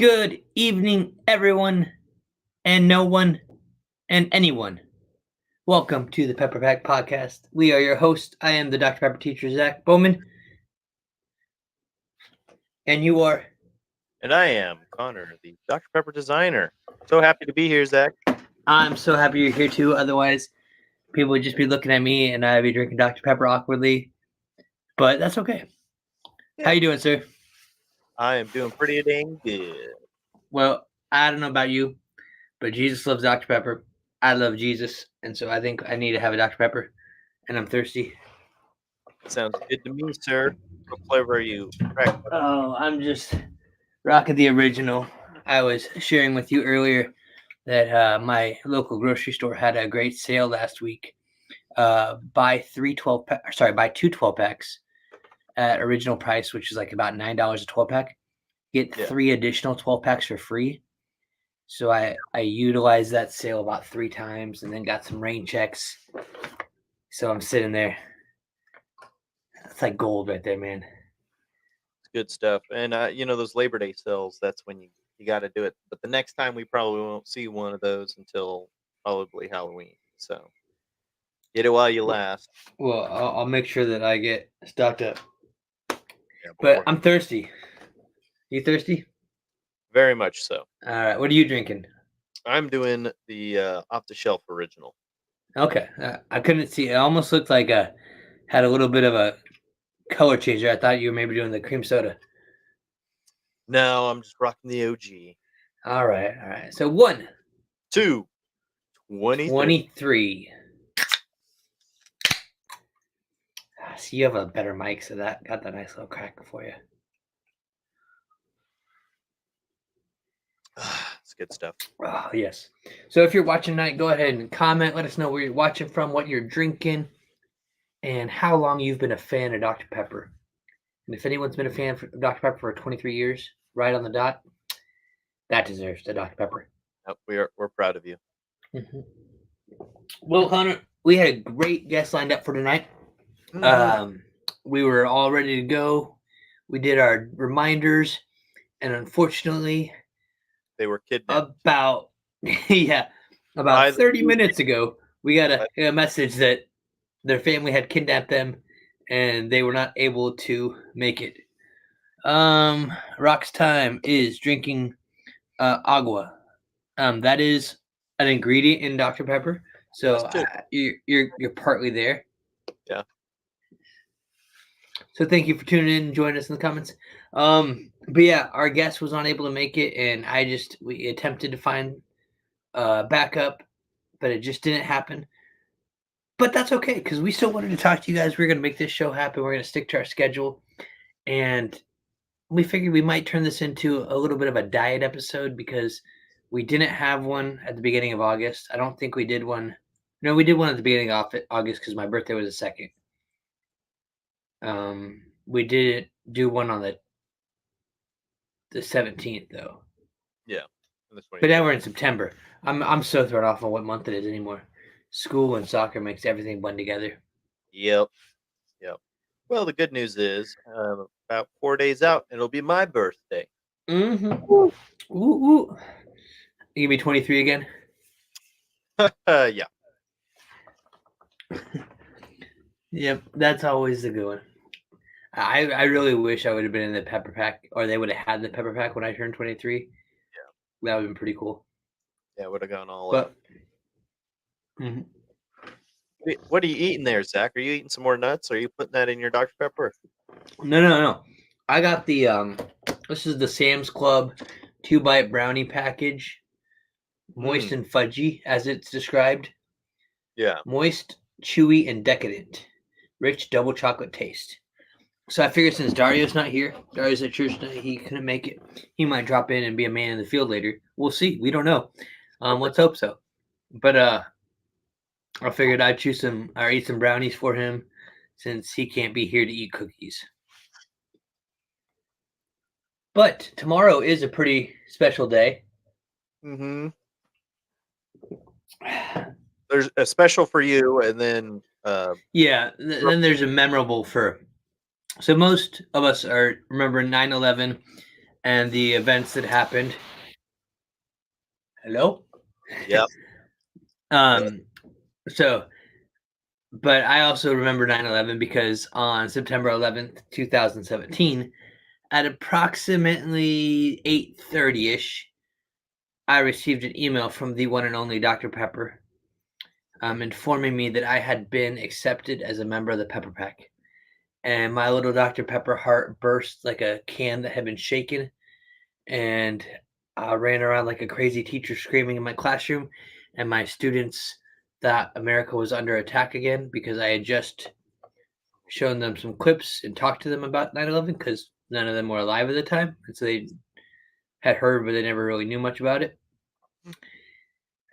Good evening, everyone, and no one, and anyone. Welcome to the Pepper Pack Podcast. We are your hosts. I am the Dr. Pepper teacher, Zach Bowman, and you are. And I am Konnor, the Dr. Pepper designer. So happy to be here, Zach. I'm so happy you're here too. Otherwise, people would just be looking at me, and I'd be drinking Dr. Pepper awkwardly. But that's okay. Yeah. How you doing, sir? I am doing pretty dang good. Well, I don't know about you, but Jesus loves Dr. Pepper. I love Jesus, and so I think I need to have a Dr. Pepper, and I'm thirsty. Sounds good to me, sir. What flavor are you? Oh, I'm just rocking the original. I was sharing with you earlier that my local grocery store had a great sale last week. Buy two 12 packs at original price, which is like about $9 a 12 pack. Get 3 additional 12 packs for free. So I utilized that sale about 3 times and then got some rain checks. So I'm sitting there. It's like gold right there, man. It's good stuff. And those Labor Day sales, that's when you got to do it. But the next time we probably won't see one of those until probably Halloween. So get it while you last. Well, I'll make sure that I get stocked up. Yeah, but I'm thirsty. You thirsty? Very much so. All right. What are you drinking? I'm doing the off-the-shelf original. Okay. I couldn't see. It almost looked like had a little bit of a color changer. I thought you were maybe doing the cream soda. No, I'm just rocking the OG. All right. So 1, 2, 23. So you have a better mic, so that got that nice little crack for you. It's good stuff. Oh, yes. So if you're watching tonight, go ahead and comment. Let us know where you're watching from, what you're drinking, and how long you've been a fan of Dr. Pepper. And if anyone's been a fan of Dr. Pepper for 23 years, right on the dot, that deserves a Dr. Pepper. We're proud of you. Mm-hmm. Well, Konnor, we had a great guest lined up for tonight. Mm-hmm. We were all ready to go. We did our reminders, and unfortunately, they were kidnapped. About 30 minutes ago, we got a message that their family had kidnapped them, and they were not able to make it. Rock's time is drinking agua. That is an ingredient in Dr. Pepper, so you're partly there. Yeah. So thank you for tuning in and joining us in the comments. But yeah, our guest was unable to make it, and we attempted to find backup, but it just didn't happen. But that's okay, because we still wanted to talk to you guys. We're going to make this show happen. We're going to stick to our schedule, and we figured we might turn this into a little bit of a diet episode because we didn't have one at the beginning of August. I don't think we did one. No, we did one at the beginning of August because my birthday was the 2nd. We did do one on the 17th though. Yeah. But now we're in September. I'm so thrown off on what month it is anymore. School and soccer makes everything blend together. Yep. Well, the good news is about 4 days out, it'll be my birthday. Mm-hmm. Ooh. You gonna be 23 again? Yeah. Yep, that's always the good one. I really wish I would have been in the Pepper Pack, or they would have had the Pepper Pack when I turned 23. Yeah. That would have been pretty cool. Yeah, would have gone all out. Mm-hmm. What are you eating there, Zach? Are you eating some more nuts? Or are you putting that in your Dr. Pepper? No. I got the this is the Sam's Club 2-bite brownie package. Moist and fudgy, as it's described. Yeah. Moist, chewy, and decadent. Rich double chocolate taste. So I figured since Dario's not here, Dario's at church tonight, he couldn't make it. He might drop in and be a man in the field later. We'll see. We don't know. Let's hope so. But I figured I'd eat some brownies for him since he can't be here to eat cookies. But tomorrow is a pretty special day. Mm-hmm. There's a special for you, and then then there's a memorable for. So most of us are remembering 9/11 and the events that happened. Hello. Yep. um. So, but I also remember 9/11 because on September 11th, 2017, at approximately 8:30 ish, I received an email from the one and only Dr. Pepper, informing me that I had been accepted as a member of the Pepper Pack. And my little Dr. Pepper heart burst like a can that had been shaken. And I ran around like a crazy teacher screaming in my classroom. And my students thought America was under attack again because I had just shown them some clips and talked to them about 9/11 because none of them were alive at the time. And so they had heard, but they never really knew much about it.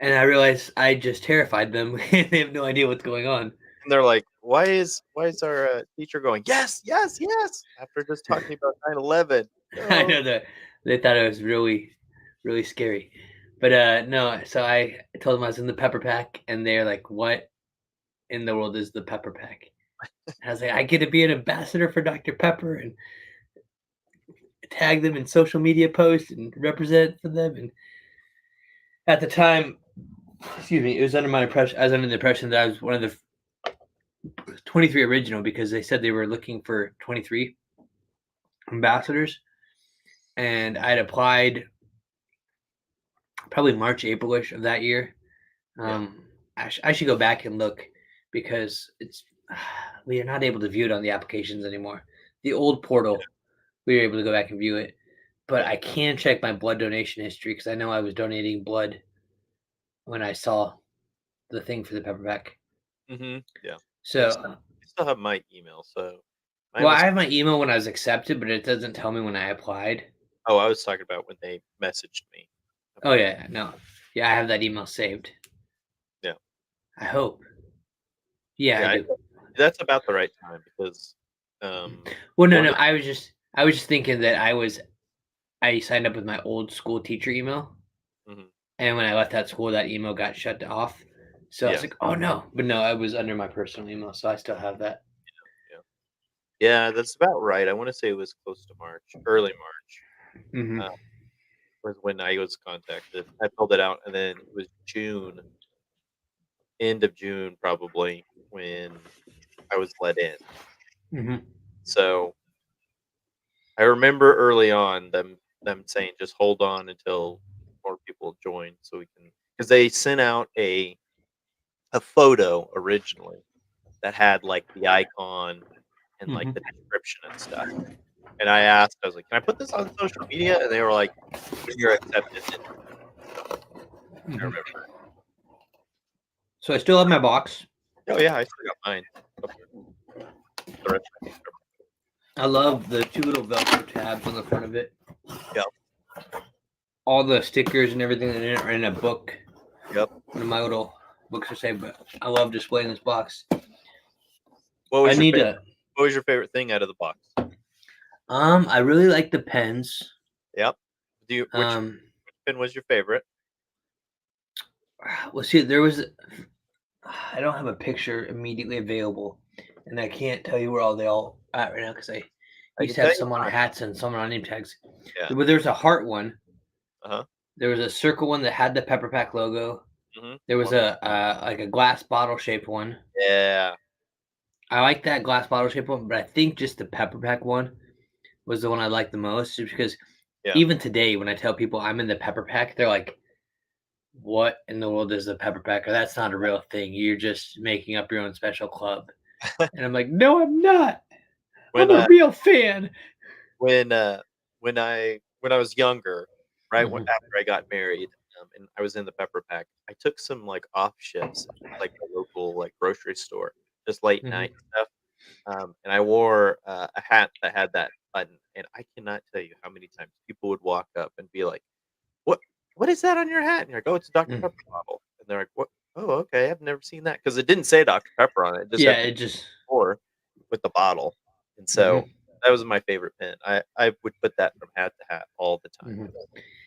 And I realized I just terrified them. They have no idea what's going on. And they're like, why is our teacher going, yes, yes, yes, after just talking about 9/11? I No. know that they thought it was really, really scary. But no, so I told them I was in the Pepper Pack, and they're like, "What in the world is the Pepper Pack?" And I was like, "I get to be an ambassador for Dr. Pepper and tag them in social media posts and represent for them." And at the time, excuse me, it was under my impression. I was under the impression that I was one of the 23 original because they said they were looking for 23 ambassadors, and I'd applied probably March, Aprilish of that year. Yeah. I should go back and look because it's we are not able to view it on the applications anymore. The old portal, we were able to go back and view it, but Yeah. I can check my blood donation history because I know I was donating blood when I saw the thing for the Pepper Pack. Yeah. So, I still have my email, so mine well, I was. have my email when I was accepted, but it doesn't tell me when I applied. Oh, I was talking about when they messaged me Oh about. yeah, no, yeah, I have that email saved. Yeah. I hope. Yeah, I Yeah. do. That's about the right time because Well, no, one no, of I was just thinking that I signed up with my old school teacher email, mhm, and when I left that school, that email got shut off. So I was yeah, like, "Oh no!" But no, I was under my personal email, so I still have that. yeah. Yeah, that's about right. I wanna say it was close to March, early March, Hmm. uh, was when I was contacted. I filled it out, and then it was June, end of June probably, when I was let in. Hmm. So, I remember early on them saying, "Just hold on until more people join so we can," because they sent out a photo originally that had, like, the icon and, like, Hmm. the description and stuff. And I asked, I was like, "Can I put this on social media?" And they were like, "When you're accepted, then." I Hmm. remember. So I still have my box. Oh, yeah, I still got mine up here. The rest of my I love the two little Velcro tabs on the front of it. Yep, All the stickers and everything in it are in a book. yep. One of my little books are saved, but I love displaying this box. What I was your need favorite to. what was your favorite thing out of the box? I really like the pens. Yep. Do you Um, which pin was your favorite? well, see, there was. I don't have a picture immediately available, and I can't tell you where all they all at right now because I I used can to tell have you some on mine. hats and some on name tags. Yeah. But there's a heart one. Uh-huh. There was a circle one that had the Pepper Pack logo. Mhm. There was On a like a glass bottle shaped one. Yeah. I like that glass bottle shaped one, but I think just the Pepper Pack one was the one I liked the most, just because Yeah. even today when I tell people I'm in the Pepper Pack, they're like, "What in the world is the Pepper Pack? Or that's not a real thing. You're just making up your own special club." And I'm like, "No, I'm not. I'm When, a real fan." when, uh, when I was younger, right when Mhm, after I got married, and I was in the Pepper Pack, I took some, like, off shifts at, like, a local, like, grocery store, just late mhm, night stuff, and I wore, a hat that had that button, and I cannot tell you how many times people would walk up and be like, "What what is that on your hat?" And you're like, "Oh, it's a Dr. mm. Pepper bottle." And they're like, "What? Oh, okay, I've never seen that because it didn't say Dr. Pepper on it, it just Yeah, had the it just. pour with the bottle, and so Mhm, that was my favorite pen. I would put that from hat to hat all the time. mhm. It was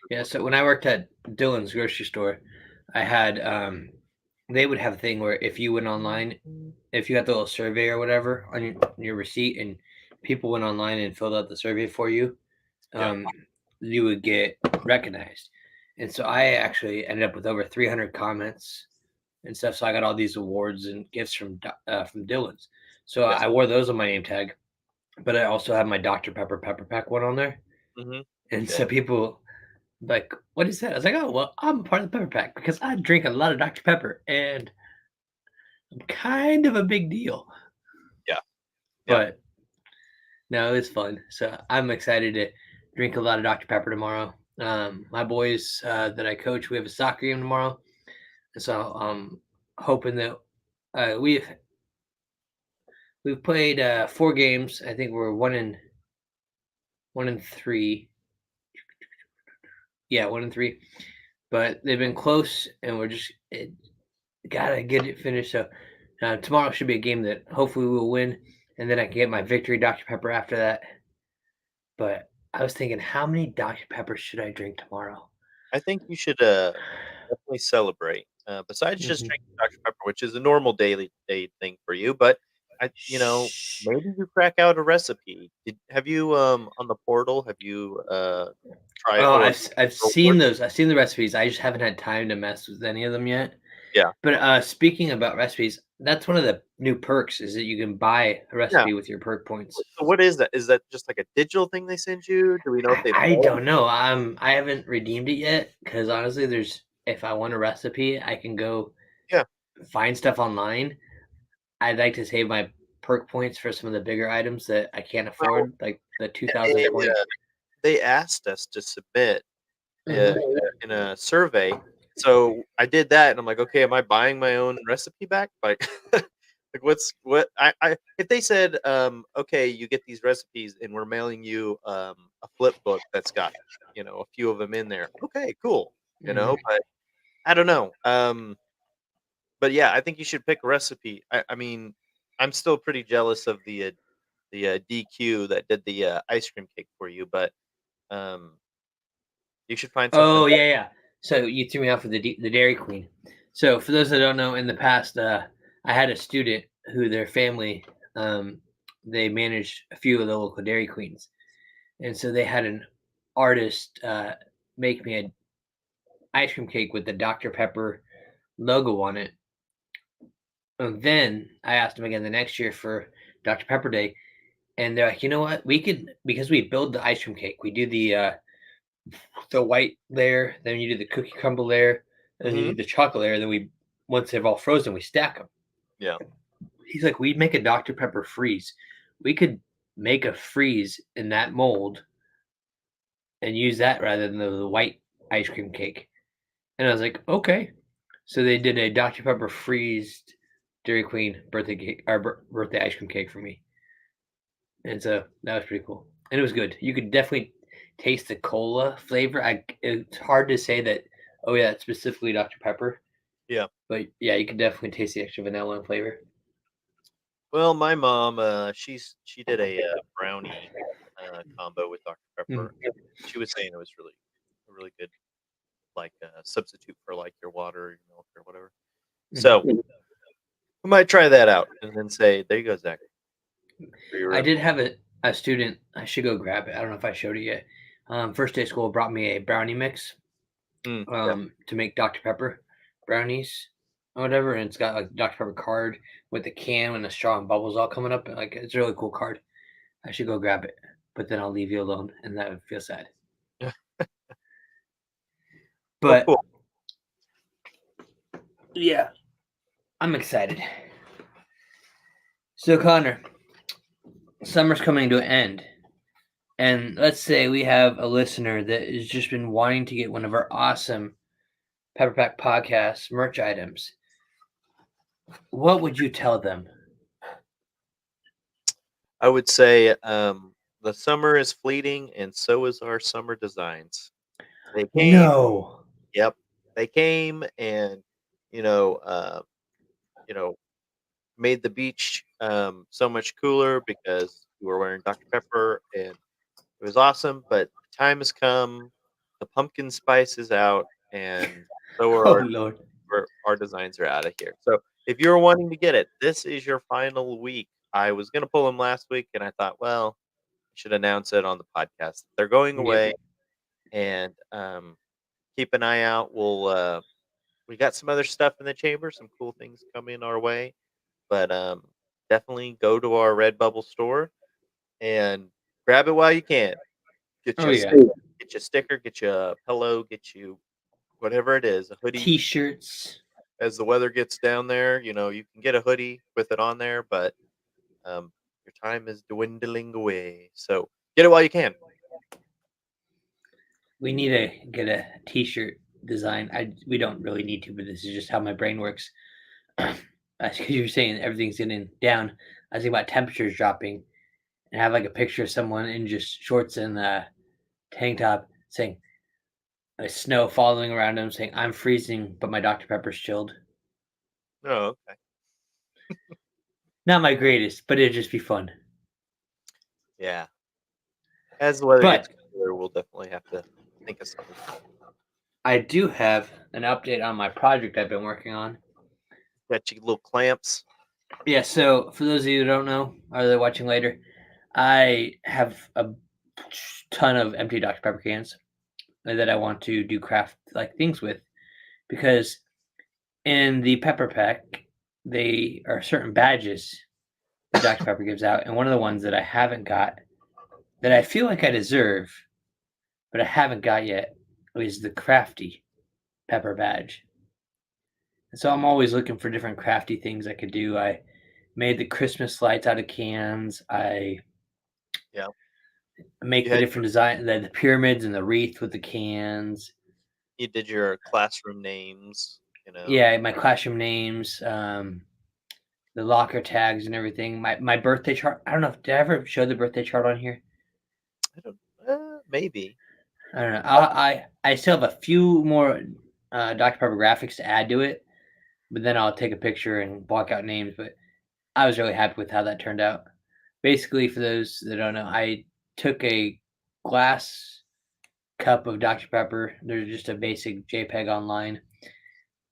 Yeah, super so cool. when I worked at Dylan's grocery store, I had they would have a thing where if you went online, if you got the little survey or whatever on your receipt, and people went online and filled out the survey for you, Yeah. um, you would get recognized. And so I actually ended up with over 300 comments and stuff. So I got all these awards and gifts from Dylan's. So Yeah. I wore those on my name tag, but I also have my Dr. Pepper Pepper Pack one on there. Hmm. And Yeah. so people like, what is that? I was like, oh well, I'm part of the Pepper Pack because I drink a lot of Dr. Pepper and I'm kind of a big deal. Yeah. Yeah. But no, it's fun. So I'm excited to drink a lot of Dr. Pepper tomorrow. My boys that I coach, we have a soccer game tomorrow, and so I'm hoping that we've played 4 games. I think we're 1-3. Yeah, 1-3. But they've been close, and gotta get it finished. So tomorrow should be a game that hopefully we'll win, and then I can get my victory Dr. Pepper after that. But I was thinking, how many Dr. Peppers should I drink tomorrow? I think you should definitely celebrate. Besides just Hmm. drinking Dr. Pepper, which is a normal daily day thing for you, but maybe you crack out a recipe. Have you on the portal? Have you tried Oh, or I've seen reward? those. I've seen the recipes. I just haven't had time to mess with any of them yet. Yeah, But speaking about recipes, that's one of the new perks is that you can buy a yeah. recipe with your perk points. So what is that? Is that just like a digital thing they send you? Do we know if they I mail don't know. I haven't redeemed it yet because honestly, there's if I want a recipe, I can go it? Yeah. find stuff online. I'd like to save my perk points for some of the bigger items that I can't Well, afford, like the they 2,000 point. they asked us to submit Mhm. in a survey. So I did that, and I'm like, okay, am I buying my own recipe back? Like, like what I if they said, okay, you get these recipes, and we're mailing you a flip book that's got a few of them in there. Okay, cool. Mhm. But I don't know. But yeah, I think you should pick a recipe. I mean, I'm still pretty jealous of the DQ that did the ice cream cake for you, but um, you should find something. Oh yeah, yeah. So you threw me off with the Dairy Queen. So for those that don't know, in the past, I had a student who their family um, they managed a few of the local Dairy Queens, and so they had an artist make me an ice cream cake with the Dr Pepper logo on it. And then I asked them again the next year for Dr Pepper Day, and they're like, you know what, we could because we build the ice cream cake, we do the white layer, then you do the cookie crumble layer, and then you Hmm. do the chocolate layer. Then we, once they've all frozen, we stack them. Yeah. He's like, we'd make a Dr Pepper freeze. We could make a freeze in that mold and use that rather than the white ice cream cake. And I was like, okay. So they did a Dr Pepper freezed Dairy Queen birthday cake or birthday ice cream cake for me, and so that was pretty cool. And it was good. You could definitely taste the cola flavor. It's hard to say that. Oh yeah, it's specifically Dr Pepper. Yeah. But yeah, you can definitely taste the extra vanilla and flavor. Well, my mom, she did a brownie combo with Dr. Mm. Pepper. She was saying it was really a really good like substitute for like your water, or your milk, or whatever. So Hmm. I might try that out and then say, "There you go, Zach, for your I did have a student. I should go grab it. I don't know if I showed it yet. First day of school brought me a brownie mix Yeah, to make Dr Pepper brownies or whatever, and it's got like Dr Pepper card with the can and the straw and bubbles all coming up. Like it's a really cool card. I should go grab it, but then I'll leave you alone, and that would feel sad. yeah. Well, But cool. yeah, I'm excited. So Connor, summer's coming to an end. And let's say we have a listener that has just been wanting to get one of our awesome Pepper Pack Podcast merch items. What would you tell them? I would say the summer is fleeting, and so is our summer designs. They came, No. yep, they came, and you know, you know, made the beach so much cooler because you were wearing Dr. Pepper, and it was awesome. But the time has come. The pumpkin spice is out, and so are Oh Lord. our designs are out of here. So if you're wanting to get it, this is your final week. I was gonna pull them last week, and I thought, well, I should announce it on the podcast. They're going Yep. away. and keep an eye out. We got some other stuff in the chamber, some cool things coming our way, but definitely go to our Redbubble store and grab it while you can. Get Oh you a yeah, get you a sticker, get you a pillow, get you whatever it is, a hoodie. T-shirts. As the weather gets down there, you can get a hoodie with it on there, but your time is dwindling away. So get it while you can. We need to get a T-shirt design. We don't really need to, but this is just how my brain works. Because you were saying everything's getting down. I was thinking about temperatures dropping, and have like a picture of someone in just shorts and tank top saying snow falling around them, saying I'm freezing, but my Dr Pepper's chilled. Oh, okay. Not my greatest, but it'd just be fun. Yeah. As the weather gets But cooler, we'll definitely have to think of something. I do have an update on my project I've been working on. Got you little clamps. Yeah, so for those of you who don't know, or they're watching later, I have a ton of empty Dr. Pepper cans that I want to do craft like things with because in the pepper pack, they are certain badges that Dr. Pepper gives out, and one of the ones that I haven't got that I feel like I deserve, but I haven't got yet is the crafty pepper badge. And so I'm always looking for different crafty things I could do. I made the Christmas lights out of cans. I Yeah. make You the had different design, the pyramids and the wreath with the cans. you did your classroom names. Yeah, my classroom names, the locker tags and everything. My birthday chart. I don't know. Did I ever show the birthday chart on here? I don't maybe. I don't know. I still have a few more Dr Pepper graphics to add to it, but then I'll take a picture and block out names. But I was really happy with how that turned out. Basically, for those that don't know, I took a glass cup of Dr Pepper. There's just a basic JPEG online,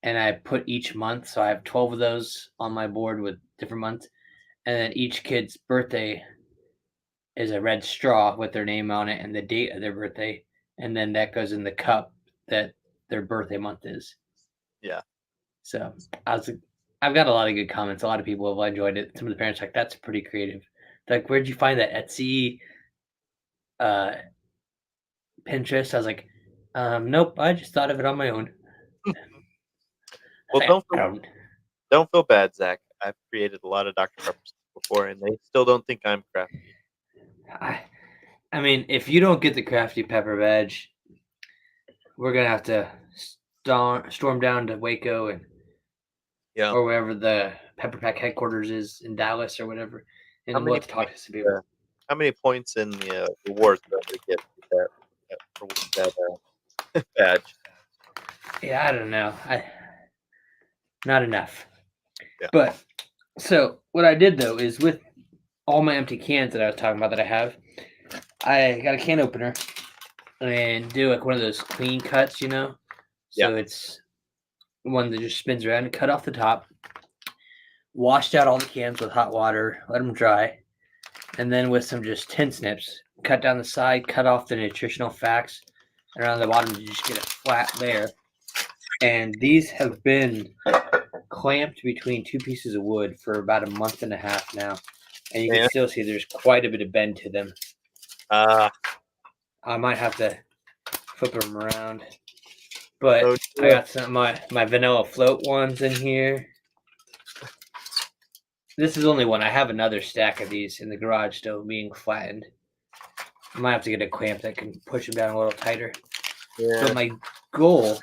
and I put each month. So I have 12 of those on my board with different months, and then each kid's birthday is a red straw with their name on it and the date of their birthday, and then that goes in the cup that their birthday month is. Yeah. So I've got a lot of good comments. A lot of people have enjoyed it. Some of the parents are like, "That's pretty creative." They're like, "Where'd you find that Etsy, uh, Pinterest?" I was like, "Nope, I just thought of it on my own." Well, I don't. don't feel bad, Zach. I've created a lot of Dr. Peppers before, and they still don't think I'm crafty. I, I mean, if you don't get the crafty pepper badge, we're gonna have to storm down to Waco and Yeah. or wherever the Pepper Pack headquarters is in Dallas or whatever, How and we'll many have to talk points? to some people. How many points in the rewards do I have to get for that badge? Yeah, I don't know. Not enough. Yeah. But so what I did though is with all my empty cans that I was talking about that I got a can opener and do like one of those clean cuts, Yeah. So it's one that just spins around and cut off the top, washed out all the cans with hot water, let them dry, and then with some just tin snips, cut down the side, cut off the nutritional facts, and around the bottom to just get a flat layer. And these have been clamped between two pieces of wood for about a month and a half now. And you can Yeah. still see there's quite a bit of bend to them. Uh, I might have to flip them around. But oh, I got some of my vanilla float ones in here. This is only one. I have another stack of these in the garage still being flattened. I might have to get a clamp that can push them down a little tighter. yeah. But my goal,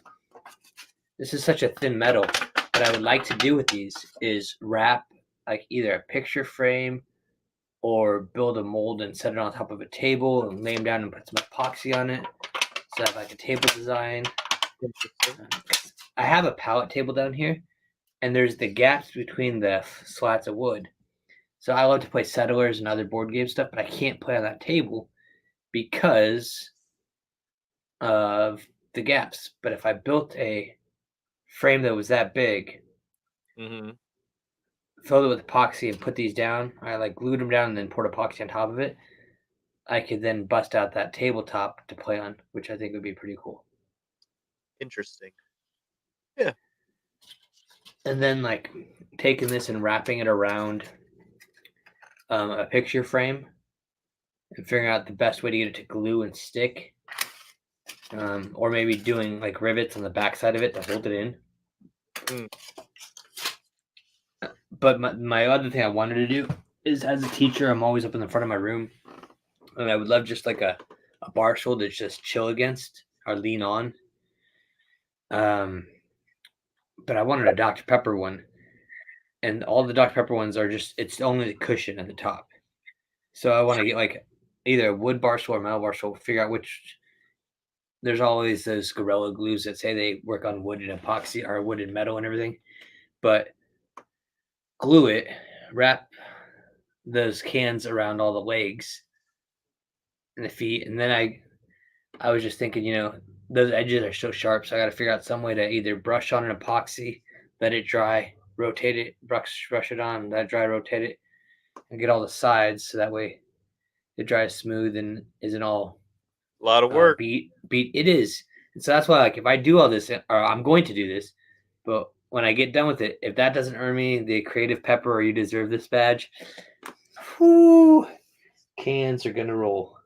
this is such a thin metal, what I would like to do with these is wrap like either a picture frame or build a mold and set it on top of a table and lay them down and put some epoxy on it. So I have like a table design. I have a pallet table down here, and there's the gaps between the slats of wood. So I love to play Settlers and other board game stuff, but I can't play on that table because of the gaps. But if I built a frame that was that big, Mm-hmm. filled it with epoxy and put these down, I like glued them down and then poured epoxy on top of it, I could then bust out that tabletop to play on, which I think would be pretty cool. Interesting. Yeah. And then like taking this and wrapping it around a picture frame and figuring out the best way to get it to glue and stick, or maybe doing like rivets on the backside of it to hold it in. Mm. But my other thing I wanted to do is, as a teacher, I'm always up in the front of my room, and I would love just like a bar stool to just chill against or lean on. But I wanted a Dr. Pepper one, and all the Dr. Pepper ones are just, it's only the cushion at the top. So I want to get like either a wood bar stool or metal bar stool, figure out which. There's always those Gorilla Glues that say they work on wood and epoxy or wood and metal and everything, but glue it, wrap those cans around all the legs and the feet, and then I was just thinking, those edges are so sharp, so I got to figure out some way to either brush on an epoxy, let it dry, rotate it, brush it on, let it dry, rotate it, and get all the sides so that way it dries smooth and isn't all A lot of work. beat. It is, and so that's why, like, if I do all this, or I'm going to do this, but when I get done with it, if that doesn't earn me the creative pepper or you deserve this badge, whoo, cans are gonna roll.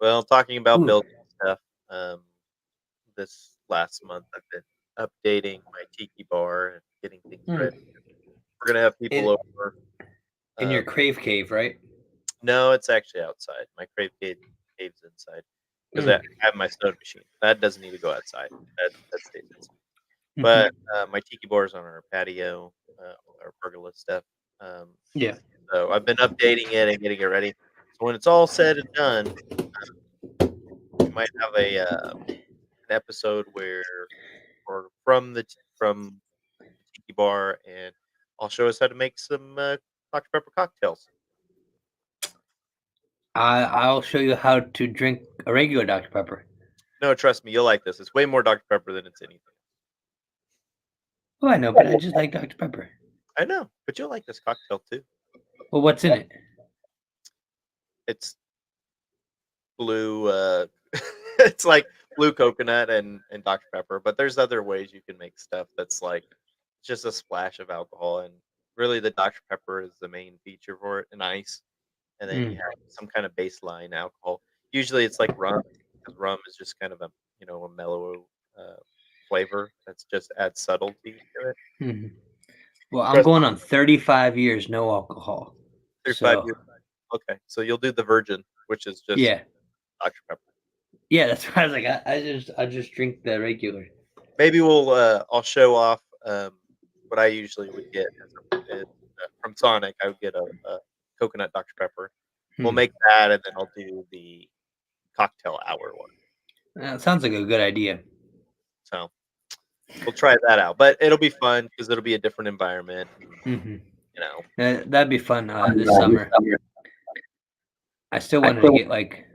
Well, talking about Ooh. building stuff, this last month I've been updating my tiki bar and getting things ready. We're gonna have people In, over. in your crave cave, right? No, it's actually outside. My cave's inside because I have my soda machine. That doesn't need to go outside. That stays inside. But my tiki bar is on our patio, our pergola stuff. Yeah. So I've been updating it and getting it ready. So when it's all said and done, we might have an episode where, or from the tiki bar, and I'll show us how to make some Dr Pepper cocktails. I'll show you how to drink a regular Dr. Pepper. No, trust me, you'll like this. It's way more Dr Pepper than it's anything. Oh, I know, but I just like Dr. Pepper. I know, but you'll like this cocktail too. Well, what's in it? It's blue. It's like blue coconut and Dr Pepper, but there's other ways you can make stuff that's like just a splash of alcohol, and really the Dr Pepper is the main feature for it, and ice, and then you have some kind of baseline alcohol. Usually it's like rum, because rum is just kind of a mellow flavor that's just adds subtlety to it. Mm-hmm. Well, I'm Trust going on 35 years no alcohol. 35 So, years. Okay, so you'll do the virgin, which is just yeah. Dr Pepper. Yeah, that's why I was like, I just drink the regular. Maybe I'll show off what I usually would get is from Sonic. I would get a coconut Dr Pepper. We'll make that, and then I'll do the cocktail hour one. That sounds like a good idea. So we'll try that out, but it'll be fun because it'll be a different environment. Mm-hmm. You know, That'd be fun this summer. I still wanted to get like,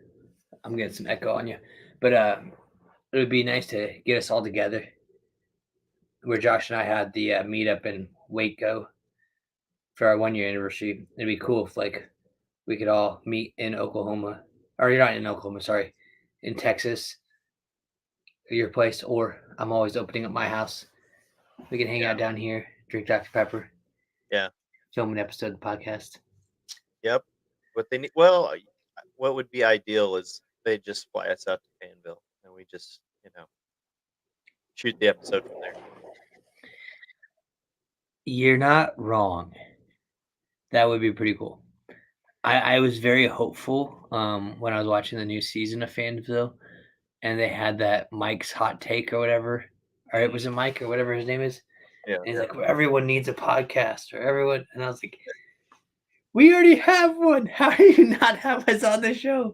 I'm getting some echo on you, but it would be nice to get us all together. Where Josh and I had the meetup in Waco for our 1 year anniversary. It'd be cool if like we could all meet in Oklahoma, or you're not in Oklahoma, sorry, in Texas, your place, or I'm always opening up my house. We can hang out down here, drink Dr. Pepper. Yeah. Film an episode of the podcast. Yep. What would be ideal is they just fly us out to Danville and we just, shoot the episode from there. You're not wrong. That would be pretty cool. I was very hopeful when I was watching the new season of Fansville, and they had that Mike's hot take or whatever, or it was a Mike or whatever his name is. Yeah. And he's like, well, everyone needs a podcast, or everyone, and I was like, we already have one. How do you not have us on the show?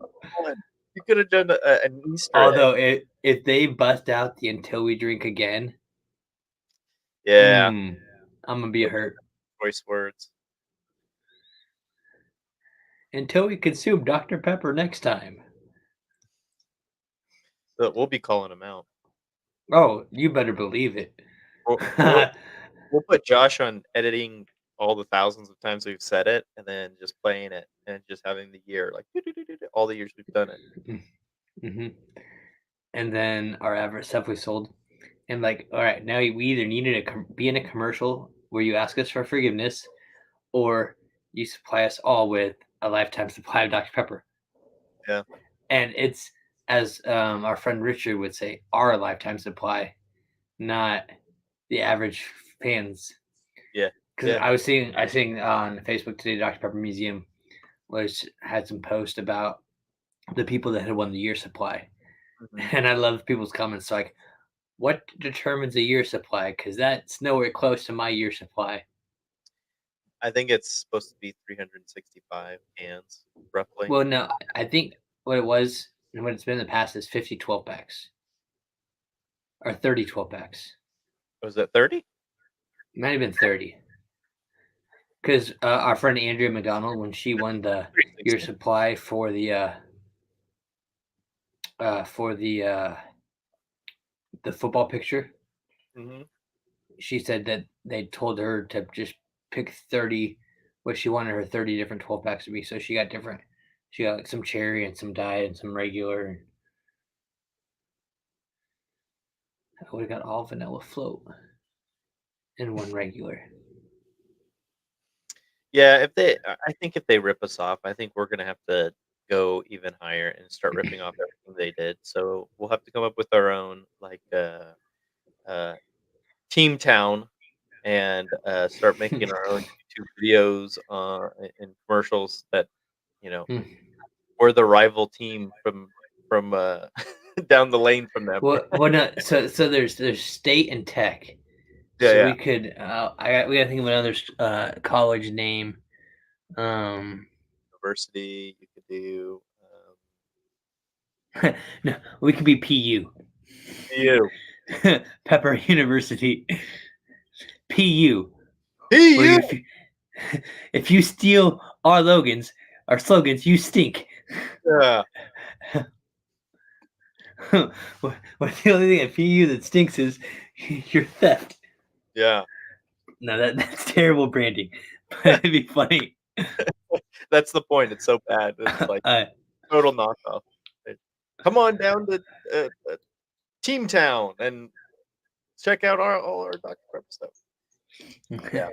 You could have done an Easter Although egg. if they bust out the Until We Drink Again, Yeah, I'm gonna be hurt. Choice words. Until we consume Dr. Pepper next time. But we'll be calling them out. Oh, you better believe it. We'll put Josh on editing all the thousands of times we've said it, and then just playing it and just having the year like all the years we've done it. Mm-hmm. And then our average stuff we sold. And like, all right, now we either needed to be in a commercial where you ask us for forgiveness, or you supply us all with a lifetime supply of Dr. Pepper. Yeah, And it's, as our friend Richard would say, our lifetime supply, not the average fans. yeah, Because yeah. I was seeing on Facebook today, Dr. Pepper Museum was had some post about the people that had won the year supply, Mhm. and I love people's comments like, "What determines a year supply? Because that's nowhere close to my year supply." I think it's supposed to be 365 cans, roughly. Well, no, I think what it was and what it's been in the past is 50 12 packs or 30 12 packs. Was it 30? It might have been 30. Because our friend Andrea McDonald, when she won the year 360. supply for the football picture, Mhm. she said that they told her to just pick 30, what she wanted her 30 different 12 packs to be. So she got different. She got like some cherry and some diet and some regular. I would have got all vanilla float and one regular. Yeah, if they I think if they rip us off, I think we're gonna have to go even higher and start ripping off everything they did. So we'll have to come up with our own like uh Team Town and start making our own YouTube videos and commercials that you know we're the rival team from down the lane from them. Well, no. So there's state and tech. Yeah, So yeah. we could. We got to think of another college name. Um, University, you could do no, we could be PU, PU. Pepper University, PU. Where PU. you if you steal our slogans, you stink. Yeah, What the only thing at PU that stinks is your theft. yeah. No, that's terrible branding, but it'd be funny. That's the point. It's so bad. It's like Uh, total knockoff. It- Come on down to Team Town and check out all our Dr. Pepper stuff. Yeah,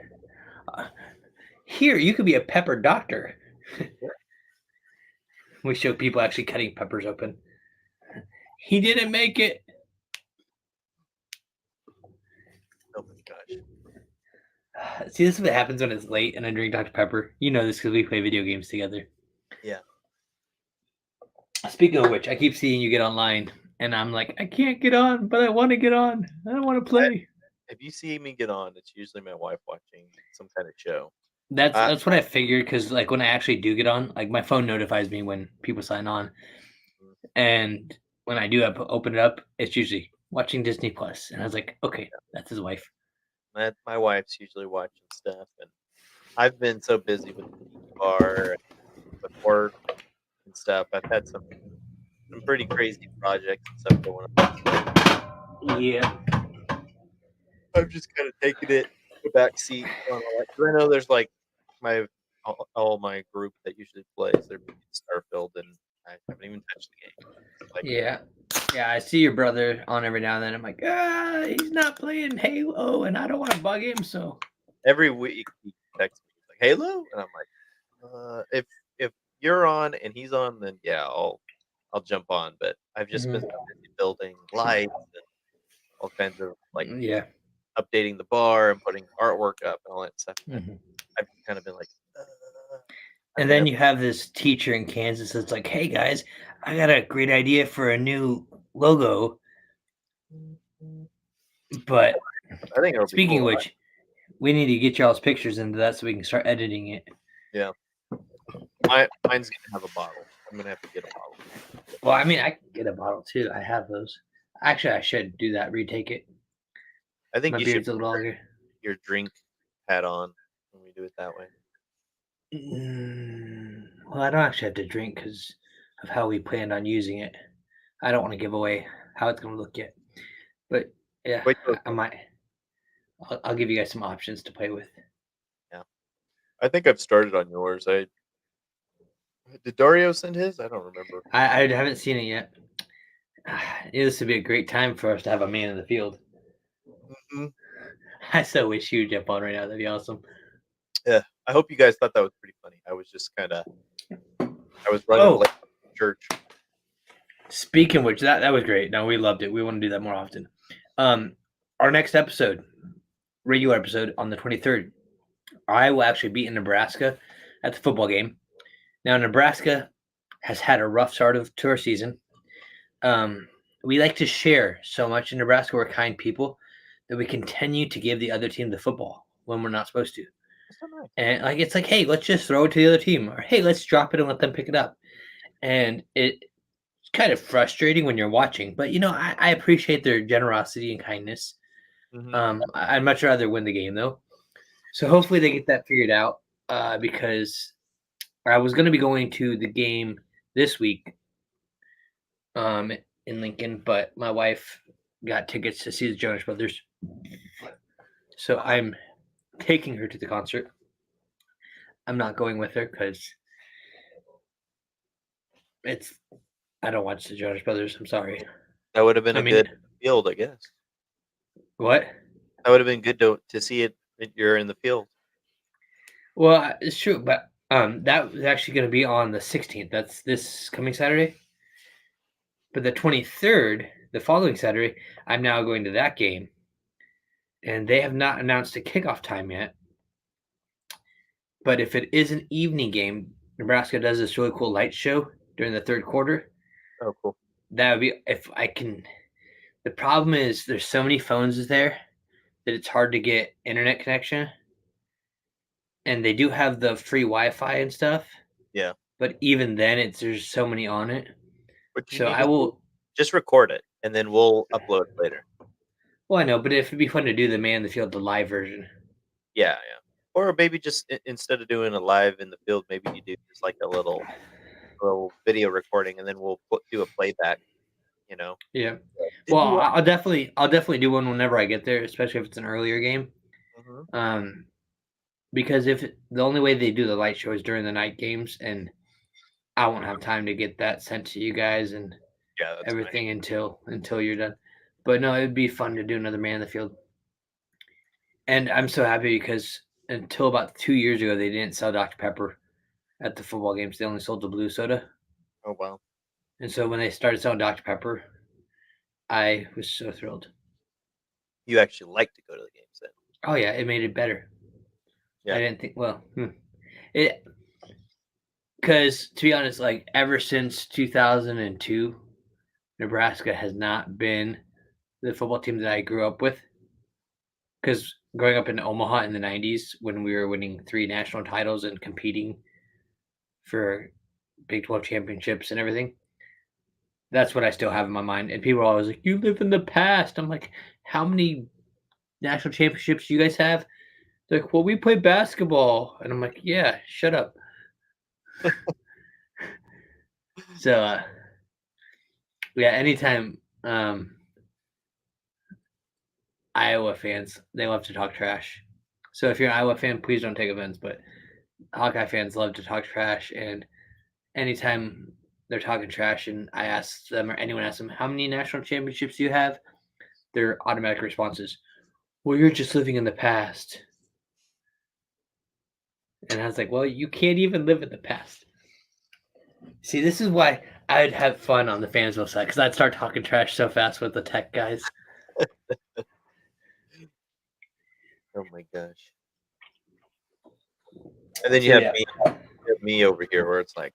Here, you could be a pepper doctor. yeah. We show people actually cutting peppers open. He didn't make it. Oh my gosh. See, this is what happens when it's late and I drink Dr. Pepper. You know this because we play video games together. Yeah. Speaking of which, I keep seeing you get online, and I'm like, I can't get on, but I want to get on. I don't want to I, play. if you see me get on, it's usually my wife watching some kind of show. That's Uh, that's what I figured because like when I actually do get on, like my phone notifies me when people sign on, mm, and when I do open it up, it's usually watching Disney Plus, and I was like, okay, that's his wife. my wife's usually watching stuff, and I've been so busy with the tiki bar, with work and stuff. I've had some pretty crazy projects and stuff going on. So Yeah, I've just kind of taken it the back seat on all that. 'Cause I know there's like my all my group that usually plays. They're big in Starfield, and I haven't even touched the game. It's like yeah, yeah. I see your brother on every now and then. I'm like, he's not playing Halo, and I don't want to bug him, so. every week he texts me he's like Halo, and I'm like, if you're on and he's on, then yeah, I'll jump on. But I've just been Mhm. so busy building lights and all kinds of like Yeah. updating the bar and putting artwork up and all that stuff. That Mhm. I've just kind of been like, I've And been then up. you have this teacher in Kansas that's like, "Hey guys, I got a great idea for a new logo." But I think it'll be speaking cool. of which, we need to get y'all's pictures into that so we can start editing it. Yeah, mine's gonna have a bottle. I'm gonna have to get a bottle. Well, I mean, I can get a bottle too. I have those. Actually, I should do that. Retake it. I think My you should beard's a little put longer. your drink hat on when we do it that way. Well, I don't actually have to drink because of how we planned on using it. I don't want to give away how it's going to look yet. But yeah, Wait till I might. I'll give you guys some options to play with. yeah. I think I've started on yours. I did Dario send his? I don't remember. I haven't seen it yet. This would be a great time for us to have a man in the field. Hmm. I so wish you would jump on right now. That'd be awesome. Yeah, I hope you guys thought that was pretty funny. I was just kind of I was running Oh, late from church. speaking of which, that was great. No, we loved it. We want to do that more often. Um, our next episode, regular episode on the 23rd, I will actually be in Nebraska at the football game. Now, Nebraska has had a rough start to our season. We like to share so much in Nebraska. We're kind people that we continue to give the other team the football when we're not supposed to. That's so nice. And like it's like, hey, let's just throw it to the other team, or hey, let's drop it and let them pick it up. And it's kind of frustrating when you're watching, but I appreciate their generosity and kindness. Hmm. I'd much rather win the game though. So hopefully they get that figured out. Because I was going to be going to the game this week, in Lincoln, but my wife got tickets to see the Jonas Brothers, so Wow. I'm taking her to the concert. I'm not going with her because it's I don't watch the Jonas Brothers. I'm sorry. That would have been I a mean, good field, I guess. what? That would have been good to see it. That you're in the field. Well, it's true, but that was actually going to be on the 16th. That's this coming Saturday. But the 23rd, the following Saturday, I'm now going to that game, and they have not announced a kickoff time yet. But if it is an evening game, Nebraska does this really cool light show during the third quarter. Oh, cool. That would be if I can. The problem is there's so many phones there that it's hard to get internet connection, and they do have the free Wi-Fi and stuff. Yeah. But even then, there's so many on it. What you So need I to do, will. just record it, and then we'll upload it later. Well, I know, but it'd be fun to do the man in the field, the live version. Yeah, yeah. Or maybe just instead of doing a live in the field, maybe you do just like a little video recording, and then we'll do a playback. You know. Yeah. Did Well, you watch? I'll definitely do one whenever I get there, especially if it's an earlier game. Hmm. Um, because if the only way they do the light show is during the night games, and I won't have time to get that sent to you guys and Yeah, that's fine. everything until you're done. But no, it'd be fun to do another man in the field. And I'm so happy because until about 2 years ago, they didn't sell Dr. Pepper at the football games. They only sold the blue soda. Oh wow. And so when they started selling Dr. Pepper, I was so thrilled. You actually like to go to the games then? Oh yeah, it made it better. I Yeah. didn't think. Well, it because to be honest, like ever since 2002, Nebraska has not been the football team that I grew up with. Because growing up in Omaha in the 90s, when we were winning 3 national titles and competing for Big 12 championships and everything, that's what I still have in my mind. And people are always like, "You live in the past." I'm like, "How many national championships do you guys have?" They're like, "Well, we play basketball." And I'm like, "Yeah, shut up." So, yeah, anytime Iowa fans, they love to talk trash. So if you're an Iowa fan, please don't take offense, but Hawkeye fans love to talk trash. And anytime they're talking trash and I ask them or anyone asks them, how many national championships do you have? Their automatic response is, well, you're just living in the past. And I was like, well, you can't even live in the past. See, this is why I'd have fun on the Fansville side because I'd start talking trash so fast with the tech guys. Oh my gosh. And then So, yeah. you have me over here where it's like,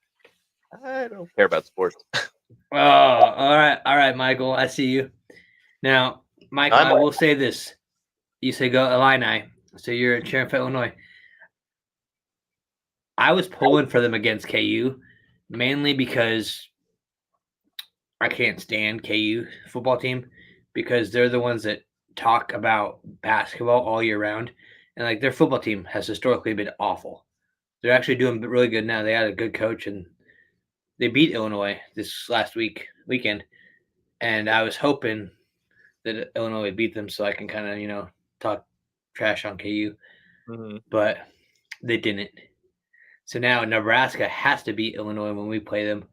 I don't care about sports. Oh, all right, Michael. I see you. Now, Michael, I'm I will say this. You say go Illini. So you're cheering for Illinois. I was pulling for them against KU mainly because I can't stand KU football team because they're the ones that talk about basketball all year round. And like their football team has historically been awful. They're actually doing really good now. They had a good coach and they beat Illinois this last weekend. And I was hoping that Illinois would beat them so I can kind of, talk trash on KU. Mhm. But They didn't. So now Nebraska has to beat Illinois when we play them.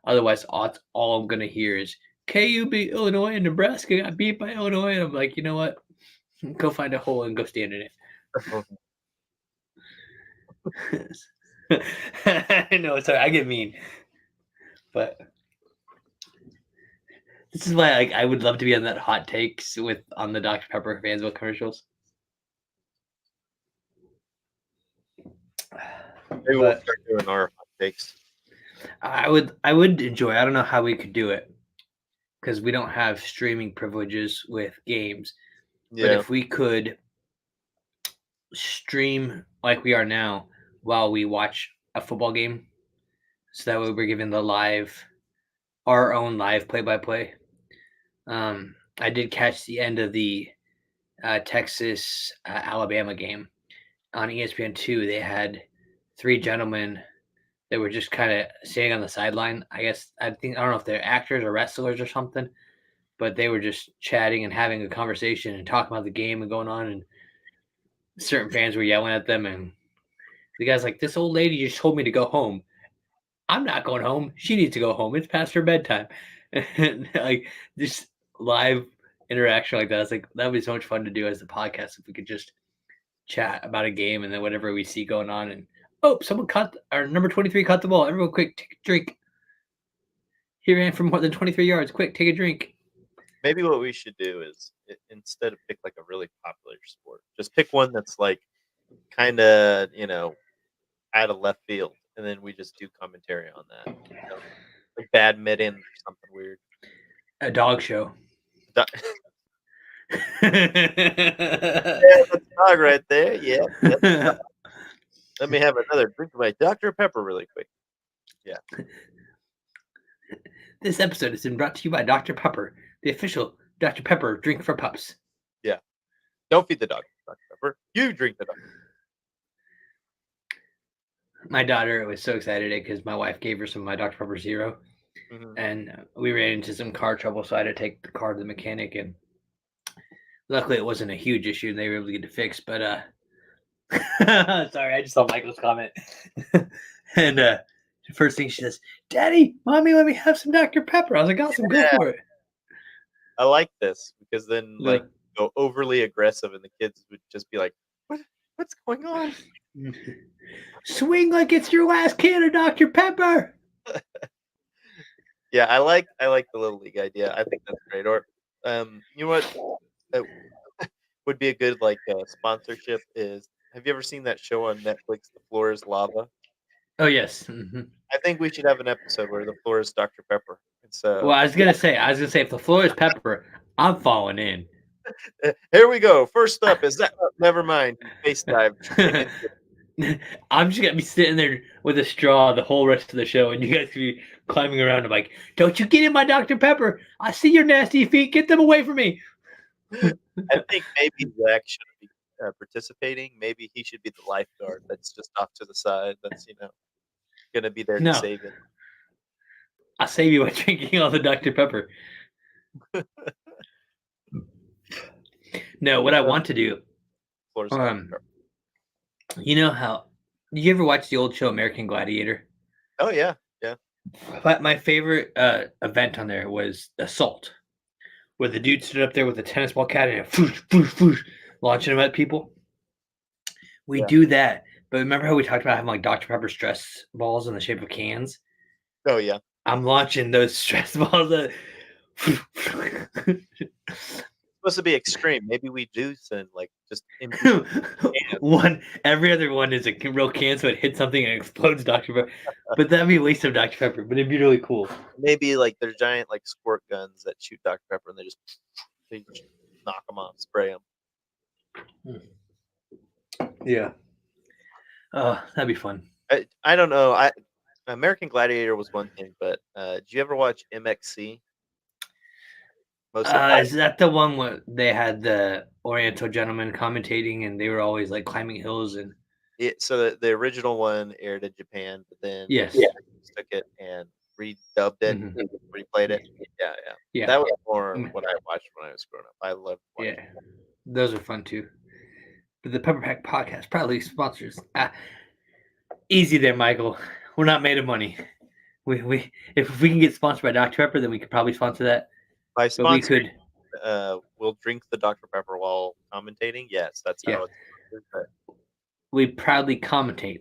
Otherwise, all I'm going to hear is KU beat Illinois and Nebraska got beat by Illinois. And I'm like, you know what? Go find a hole and go stand in it. I know, sorry, I get mean. But this is why I would love to be on that hot takes on the Dr. Pepper Fansville commercials. Maybe we'll start doing our hot takes. I would enjoy. I don't know how we could do it because we don't have streaming privileges with games. Yeah. But if we could stream like we are now while we watch a football game, so that way we're given our own live play-by-play. I did catch the end of the Texas Alabama game on ESPN2. They had three gentlemen that were just kind of standing on the sideline. I don't know if they're actors or wrestlers or something, but they were just chatting and having a conversation and talking about the game and going on. And certain fans were yelling at them, and the guy's like, "This old lady just told me to go home. I'm not going home. She needs to go home. It's past her bedtime." And like just live interaction like that. It's like that would be so much fun to do as a podcast if we could just chat about a game and then whatever we see going on. And someone caught our number 23 caught the ball. Everyone, quick, take a drink. He ran for more than 23 yards. Quick, take a drink. Maybe what we should do is instead of pick like a really popular sport, just pick one that's like kind of out of left field, and then we just do commentary on that. Like badminton or something weird. A dog show. Yeah, that's a dog right there. Yeah. Let me have another drink of my Dr. Pepper really quick. Yeah. This episode has been brought to you by Dr. Pepper, the official Dr. Pepper drink for pups. Yeah. Don't feed the dog Dr. Pepper. You drink the dog. My daughter was so excited because my wife gave her some of my Dr. Pepper Zero. Mm-hmm. And we ran into some car trouble, so I had to take the car to the mechanic. And luckily, it wasn't a huge issue, and they were able to get it fixed. But sorry, I just saw Michael's comment. And the first thing she says, "Daddy, Mommy, let me have some Dr. Pepper." I was like, "Awesome, go for it." I like this because then go overly aggressive, and the kids would just be like, "What's going on?" Swing like it's your last can of Dr. Pepper. Yeah, I like the Little League idea. I think that's great. Or, you know what would be a good sponsorship is. Have you ever seen that show on Netflix, The Floor is Lava? Oh yes. Mm-hmm. I think we should have an episode where the floor is Dr. Pepper. So, well, I was gonna say if the floor is pepper, I'm falling in. Here we go. First up is that. Never mind. Face dive. I'm just gonna be sitting there with a straw the whole rest of the show, and you guys can be climbing around. I'm like, "Don't you get in my Dr. Pepper! I see your nasty feet. Get them away from me!" I think maybe Zach should be participating. Maybe he should be the lifeguard. That's just off to the side. That's gonna be there to save it. I'll save you by drinking all the Dr. Pepper. No, what I want to do. You know how? Did you ever watch the old show American Gladiator? Oh yeah, yeah. But my favorite event on there was Assault, where the dude stood up there with a tennis ball cat and launching them at people. We do that, but remember how we talked about having like Dr. Pepper stress balls in the shape of cans? Oh yeah. I'm launching those stress balls. Supposed to be extreme. Maybe we do send just one. Every other one is a real can, so it hits something and explodes Dr. Pepper. But that'd be a waste of Dr. Pepper. But it'd be really cool. Maybe they're giant squirt guns that shoot Dr. Pepper, and they just knock them off, spray them. Yeah. Oh, that'd be fun. I don't know. American Gladiator was one thing, but did you ever watch MXC? Is that the one where they had the Oriental gentleman commentating, and they were always climbing hills and? So the original one aired in Japan, but then took it and redubbed it, replayed it. Yeah. That was more what I watched when I was growing up. I loved watching. Yeah, those are fun too. But the Pepper Pack podcast proudly sponsors. Easy there, Michael. We're not made of money. If we can get sponsored by Dr. Pepper, then we could probably sponsor that. By But we sponsoring, could, we'll drink the Dr. Pepper while commentating. Yes, that's yeah, how it's sponsored, but we proudly commentate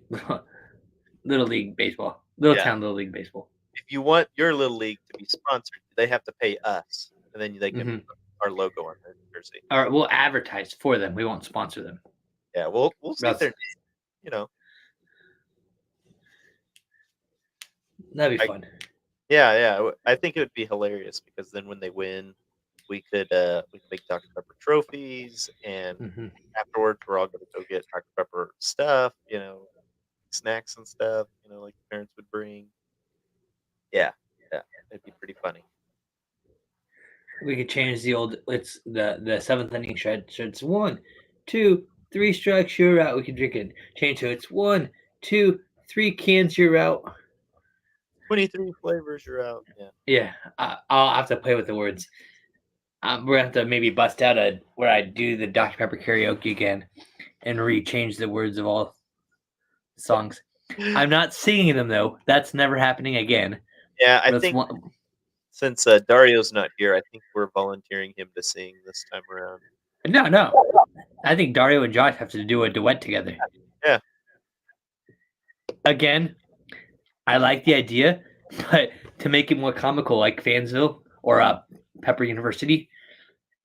Little League baseball, Little yeah. Town Little League baseball. If you want your little league to be sponsored, they have to pay us, and then they can Mhm. put our logo on their jersey. All right, we'll advertise for them. We won't sponsor them. Yeah, we'll see if That's, they're, you know, that'd be fun. yeah. I think it would be hilarious because then when they win, we could make Dr. Pepper trophies, and Hmm. afterwards we're all gonna go get Dr. Pepper stuff, snacks and stuff, like parents would bring. Yeah, it'd be pretty funny. We could change the old. It's the seventh inning shred. So it's 1, 2, 3 strikes. You're out. We can drink it. Change to it's 1, 2, 3 cans. You're out. 23 flavors, you're out. Yeah. Yeah, I'll have to play with the words. We're gonna have to maybe bust out where I do the Dr. Pepper karaoke again and rechange the words of all songs. I'm not singing them though. That's never happening again. Yeah, I That's think one. since Dario's not here, I think we're volunteering him to sing this time around. No. I think Dario and Josh have to do a duet together. Yeah. Again, I like the idea, but to make it more comical, like Fansville or Pepper University,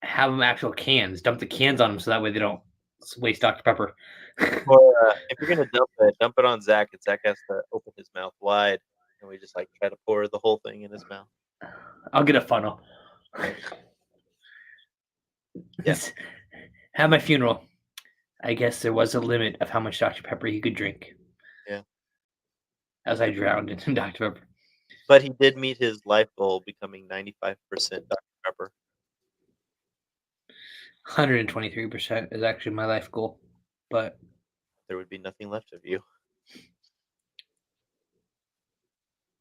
have them actual cans. Dump the cans on them so that way they don't waste Dr. Pepper. Or if you're gonna dump it on Zach, and Zach has to open his mouth wide, and we just try to pour the whole thing in his mouth. I'll get a funnel. Yes. At my funeral, I guess there was a limit of how much Dr. Pepper he could drink. Yeah. As I drowned in Dr. Pepper. But he did meet his life goal, becoming 95% Dr. Pepper. 123% is actually my life goal, but there would be nothing left of you.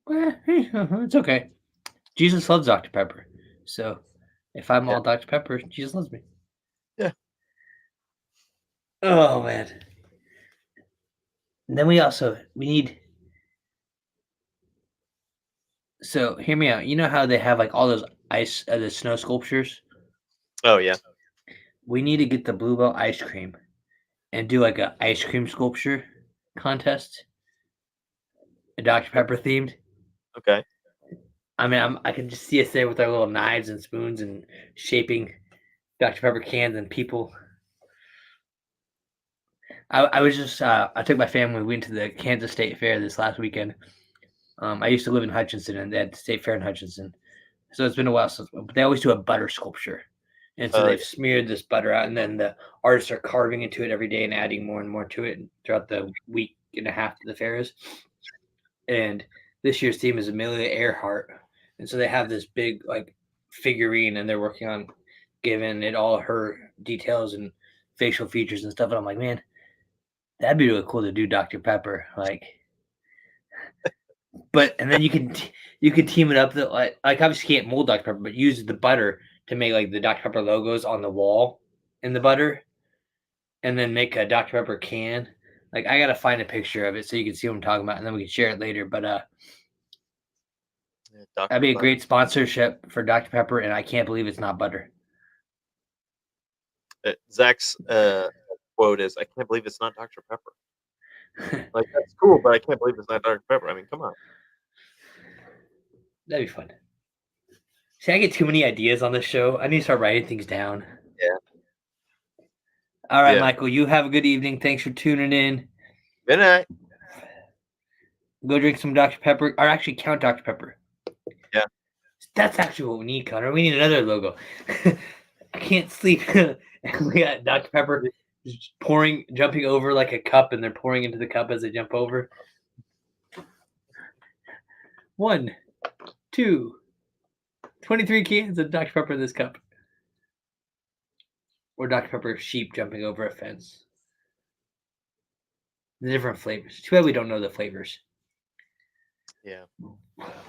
It's okay. Jesus loves Dr. Pepper. So if I'm Yeah. all Dr. Pepper, Jesus loves me. Yeah. Oh, man. And then we need. So hear me out. You know how they have all those the snow sculptures? Oh, yeah. We need to get the Bluebell ice cream and do a ice cream sculpture contest. A Dr. Pepper themed. Okay. I mean, I can just see us there with our little knives and spoons and shaping Dr. Pepper cans and people. I was just I took my family. We went to the Kansas State Fair this last weekend. I used to live in Hutchinson, and they had the State Fair in Hutchinson. So it's been a while since. But they always do a butter sculpture, and so they've smeared this butter out, and then the artists are carving into it every day and adding more and more to it throughout the week and a half that the fair is. And this year's theme is Amelia Earhart, and so they have this big figurine, and they're working on giving it all her details and facial features and stuff. And I'm like, man, that'd be really cool to do Dr. Pepper, But and then you can team it up that obviously can't mold Dr. Pepper, but use the butter to make the Dr. Pepper logos on the wall in the butter, and then make a Dr. Pepper can. I gotta find a picture of it so you can see what I'm talking about, and then we can share it later. But that'd be a great sponsorship for Dr. Pepper, and I can't believe it's not butter. Zach's quote is, "I can't believe it's not Dr. Pepper." That's cool, but I can't believe it's not Dr. Pepper. I mean, come on. That'd be fun. See, I get too many ideas on this show. I need to start writing things down. Yeah. All right, Michael, you have a good evening. Thanks for tuning in. Good night. Go drink some Dr. Pepper, or actually count Dr. Pepper. Yeah. That's actually what we need, Konnor. We need another logo. I can't sleep. We got Dr. Pepper jumping over like a cup, and they're pouring into the cup as they jump over. 1, 2, 23 cans of Dr. Pepper in this cup. Or Dr. Pepper sheep jumping over a fence. The different flavors. Too bad we don't know the flavors. Yeah.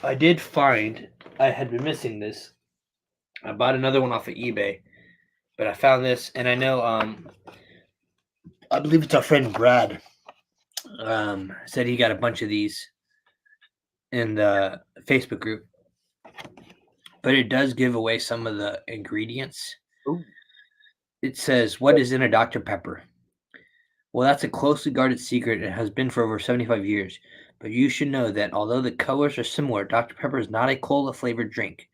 I did find I had been missing this. I bought another one off of eBay, but I found this, and I know I believe it's our friend Brad. Said he got a bunch of these in the Facebook group, but it does give away some of the ingredients. Ooh. It says, "What is in a Dr. Pepper?" Well, that's a closely guarded secret and has been for over 75 years. But you should know that although the colors are similar, Dr. Pepper is not a cola flavored drink,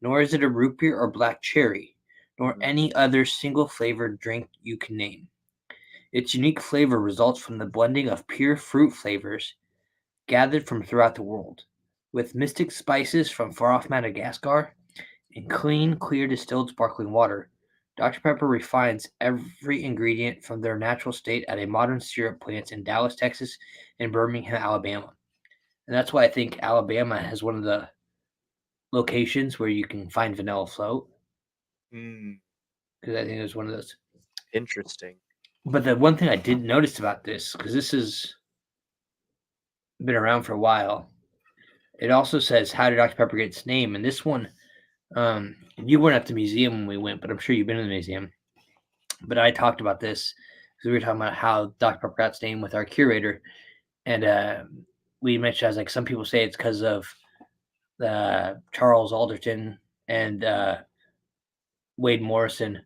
nor is it a root beer or black cherry, nor Mm. any other single flavored drink you can name. Its unique flavor results from the blending of pure fruit flavors gathered from throughout the world, with mystic spices from far off Madagascar and clean, clear distilled sparkling water. Dr. Pepper refines every ingredient from their natural state at a modern syrup plants in Dallas, Texas, and Birmingham, Alabama. And that's why I think Alabama has one of the locations where you can find vanilla float, Mm. because I think it was one of those. Interesting. But the one thing I did notice about this, because this has been around for a while, it also says how did Dr. Pepper get its name, and this one, you weren't at the museum when we went, but I'm sure you've been in the museum. But I talked about this because we were talking about how Dr. Pepper got its name with our curator, and we mentioned, I was like, some people say it's because of Charles Alderton and Wade Morrison.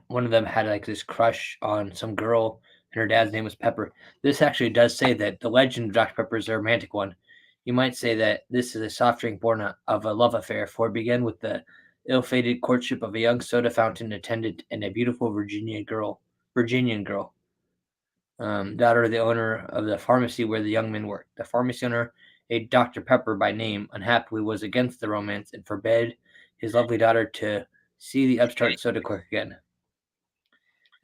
One of them had like this crush on some girl, and her dad's name was Pepper. This actually does say that the legend of Dr. Pepper is a romantic one. You might say that this is a soft drink born of a love affair, for it began with the ill-fated courtship of a young soda fountain attendant and a beautiful Virginian girl, daughter of the owner of the pharmacy where the young men worked. The pharmacy owner, a Dr. Pepper by name, unhappily was against the romance and forbade his lovely daughter to see the upstart soda clerk again.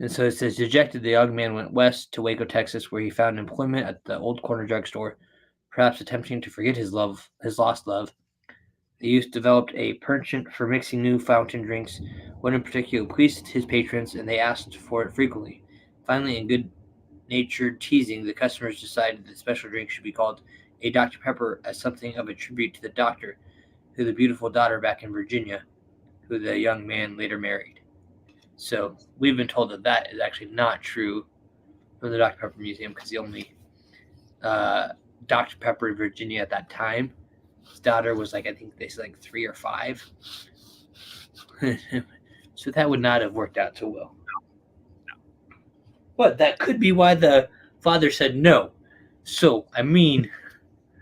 And so it says, dejected, the young man went west to Waco, Texas, where he found employment at the old corner drugstore, perhaps attempting to forget his lost love. The youth developed a penchant for mixing new fountain drinks. One in particular pleased his patrons, and they asked for it frequently. Finally, in good-natured teasing, the customers decided the special drink should be called a Dr. Pepper as something of a tribute to the doctor, who the beautiful daughter back in Virginia, who the young man later married. So we've been told that that is actually not true from the Dr. Pepper Museum, because the only uh, Dr. Pepper in Virginia at that time, his daughter was like, I think they said like 3 or 5. So that would not have worked out so well. But that could be why the father said no. So, I mean,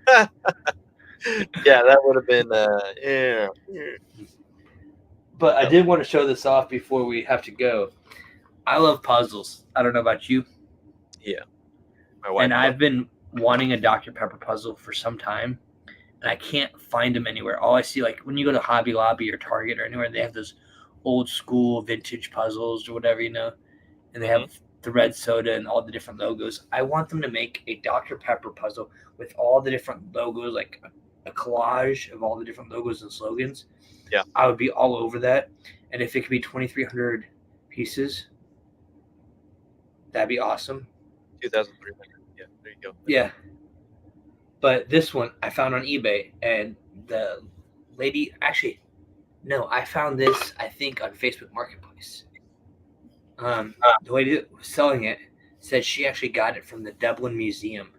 Yeah, that would have been yeah. but I did want to show this off before we have to go. I love puzzles. I don't know about you. Yeah. My wife And loves I've been wanting a Dr. Pepper puzzle for some time, and I can't find them anywhere. All I see, like when you go to Hobby Lobby or Target or anywhere, they have those old school vintage puzzles or whatever, and they Mhm. have the red soda and all the different logos. I want them to make a Dr. Pepper puzzle with all the different logos, like a collage of all the different logos and slogans. Yeah. I would be all over that. And if it could be 2,300 pieces, that'd be awesome. 2,300. Yeah, there you go. Yeah. But this one I found on eBay, and the lady, actually, no, I found this, I think, on Facebook Marketplace. The lady that was selling it said she actually got it from the Dublin Museum,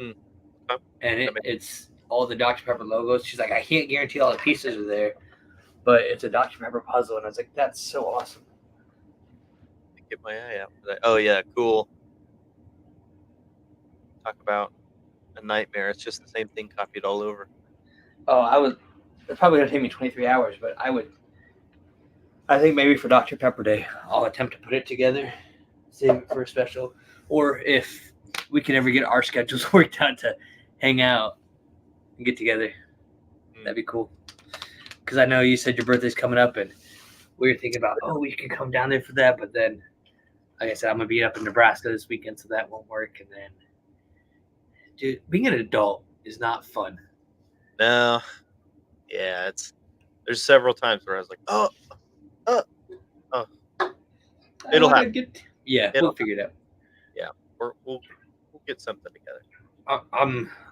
Mm. and I mean, it's all the Dr. Pepper logos. She's like, I can't guarantee all the pieces are there, but it's a Dr. Pepper puzzle, and I was like, that's so awesome. get my eye out for that. Oh yeah, cool. Talk about a nightmare. It's just the same thing copied all over. Oh, it's probably gonna take me 23 hours, but I think maybe for Dr. Pepper Day, I'll attempt to put it together, save it for a special, or if we can ever get our schedules worked out to hang out and get together, that'd be cool. Because I know you said your birthday's coming up, and we were thinking about, oh, we can come down there for that, but then, like I said, I'm gonna be up in Nebraska this weekend, so that won't work. And then, dude, being an adult is not fun. No. Yeah, there's several times where I was like, oh. It'll happen. We'll figure it out. Yeah, we'll get something together.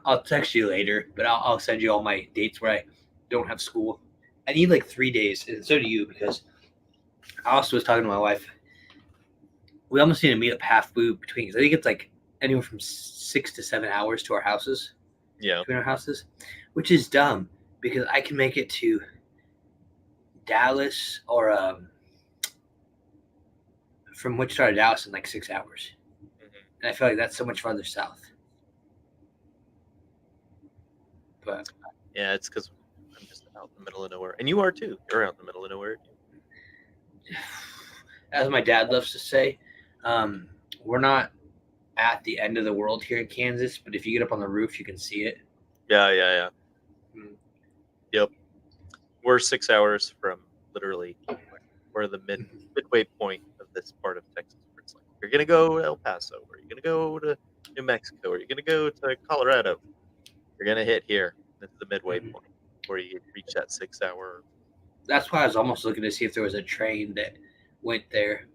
I'll text you later, but I'll send you all my dates where I don't have school. I need like 3 days, and so do you, because I also was talking to my wife. we almost need to meet up halfway between. 'Cause I think it's like anywhere from 6 to 7 hours to our houses, Yeah. between our houses, which is dumb because I can make it to Dallas or from Wichita to Dallas in like 6 hours, and I feel like that's so much farther south. But Yeah, it's because I'm just out in the middle of nowhere, and you are too. You're out in the middle of nowhere. as my dad loves to say, we're not at the end of the world here in Kansas, but if you get up on the roof, you can see it. Yeah. Mm. Yep. We're 6 hours from literally we're the midway point of this part of Texas. Where it's like you're gonna go to El Paso, or you're gonna go to New Mexico, or you're gonna go to Colorado. You're gonna hit here. That's the midway point where you reach that 6 hour. That's why I was almost looking to see if there was a train that went there,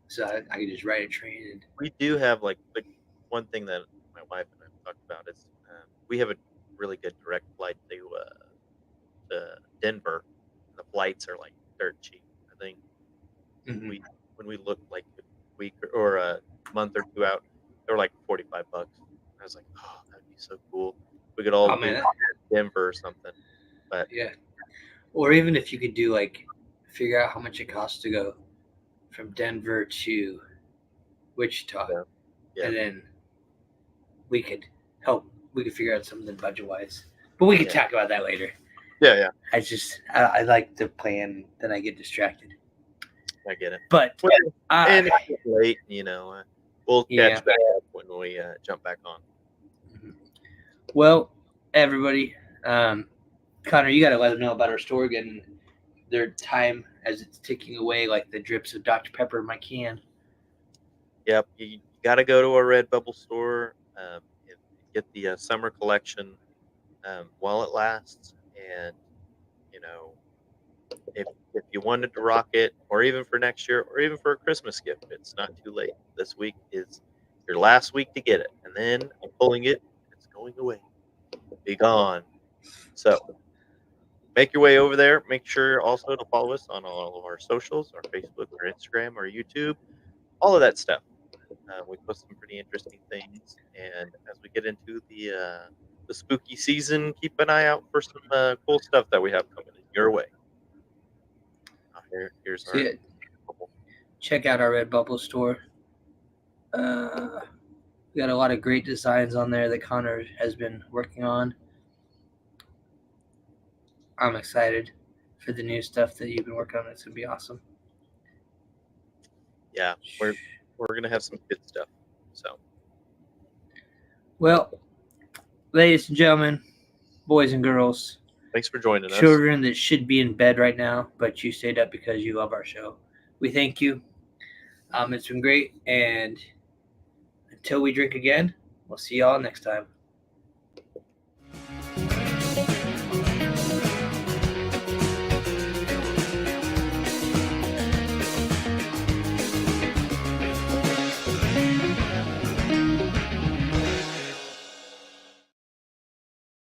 so I could just ride a train. And We do have like the one thing that my wife and I have talked about is we have a really good direct flight to Denver. The flights are like dirt cheap. I think we when we looked like a week or a month or two out, they were like $45. I was like, oh, that'd be so cool. We could all do Denver or something. But yeah, or even if you could do like figure out how much it costs to go from Denver to Wichita, yeah. and then we could figure out something budget wise. But we could talk about that later. Yeah. I like the plan, then I get distracted. I get it. But and it's late, we'll catch back up when we jump back on. Well, everybody, Konnor, you got to let them know about our store getting their time as it's ticking away like the drips of Dr. Pepper in my can. Yep, you got to go to our Redbubble store, get the summer collection while it lasts, and if you wanted to rock it, or even for next year, or even for a Christmas gift, it's not too late. This week is your last week to get it, and then I'm pulling it. It's going away. Be gone. So make your way over there. Make sure also to follow us on all of our socials, our Facebook, our Instagram, our YouTube, all of that stuff. We post some pretty interesting things, and as we get into the spooky season, keep an eye out for some cool stuff that we have coming in your way. Here's our check out our Redbubble store. We got a lot of great designs on there that Konnor has been working on. I'm excited for the new stuff that you've been working on. It's gonna be awesome. Yeah, we're gonna have some good stuff. So, well, ladies and gentlemen, boys and girls, thanks for joining us. Children that should be in bed right now, but you stayed up because you love our show. We thank you. It's been great, and until we drink again, we'll see y'all next time.